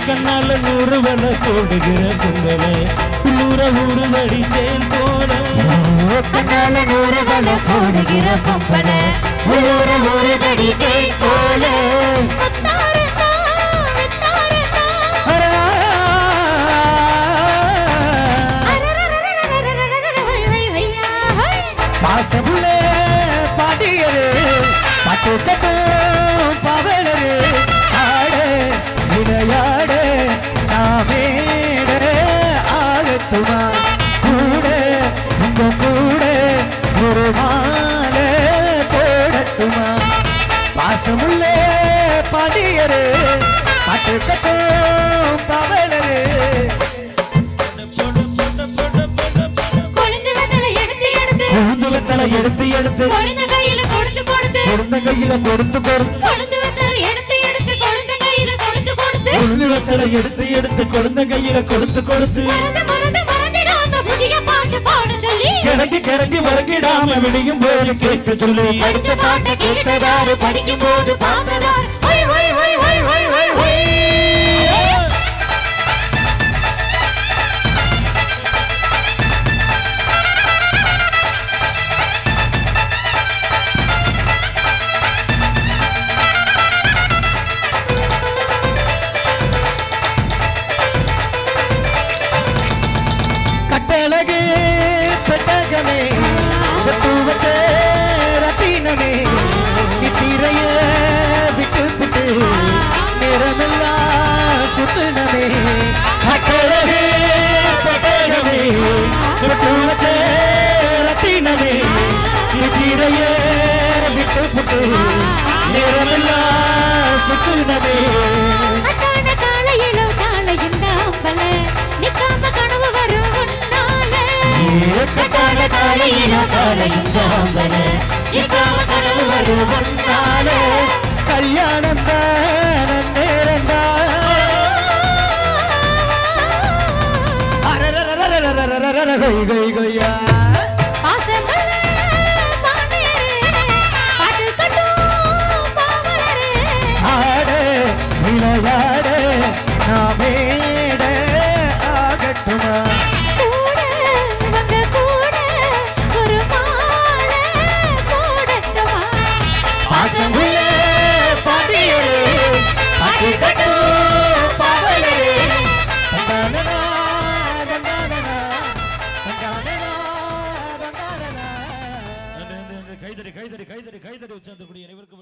கண்ணால நூறு வல போடுகிற பொங்கலே ஊர அடித்தேன் போல கண்ணால நூறு வல போடுகிற பொம்பளை ஊர அடித்தேன் போல பாசமுள்ளே பாடியரு பாட்டு கட்டும் பவனரு ஆடு விளையாடு நாமேட ஆகட்டுமா கூட உங்க கூட ஒரு மாலை போடட்டுமா பாசமுள்ளே பாடியரு பாட்டு கட்டும் பவனரு எடுத்து எடுத்து கொழுந்த கையில கொடுத்து கொடுத்து கொழுந்த கையில கொடுத்து கொடுத்து கொழுந்த வெத்தலை எடுத்து எடுத்து கொழுந்த கையில கொடுத்து கொடுத்து கொழுந்த வெத்தலை எடுத்து எடுத்து கொழுந்த கையில கொடுத்து கொடுத்து மறந்து மறந்துடாம புதிய பாட்டு பாட சொல்லி கிறங்கி கிறங்கி மறங்கிடாம விடியும் போது கேட்டு சொல்லி படிச்ச பாட்டை கேட்டதாரு படிக்கும் போது பார்த்ததாரு ஹொய் ஹொய் ஹொய் ஹொய் ஹொய் ஹொய் ஹொய் கட்டழகு பெட்டகமே கட்டு வச்ச ரத்தினமே நித்திரைய விட்டு விட்டு நேரமெல்லாம் சுத்தனமே கட்டழகு பெட்டகமே கட்டு வச்ச ரத்தினமே நித்திரைய விட்டு விட்டு நேரமெல்லாம் சுத்தனமே அட்டான காலையிலோ காலையின் தாம்பல நிக்காம கனவு வரும் கட்டான காலையிலோ காலையின் தாம்பல நிக்காம கனவு வரும் ஒன்னாலே கல்யாணம் தான் நேரந்தா கொய்யா பாசமல்ல பாண்டியரே பாட்டு கட்டும் பாவலரே ஆடு விளையாடு நாமேட ஆகட்டுமா கூட வந்த கூட ஒரு மாலை போடட்டுமா பாசமுள்ள பாடியரே பாட்டு கட்டும் பாவலரே தந்தானனா தந்தானனா தந்தானனா தந்தானனா கைதறி கைதறி கைதறி கைதறி உச்சந்தக்கூடிய அனைவருக்கும்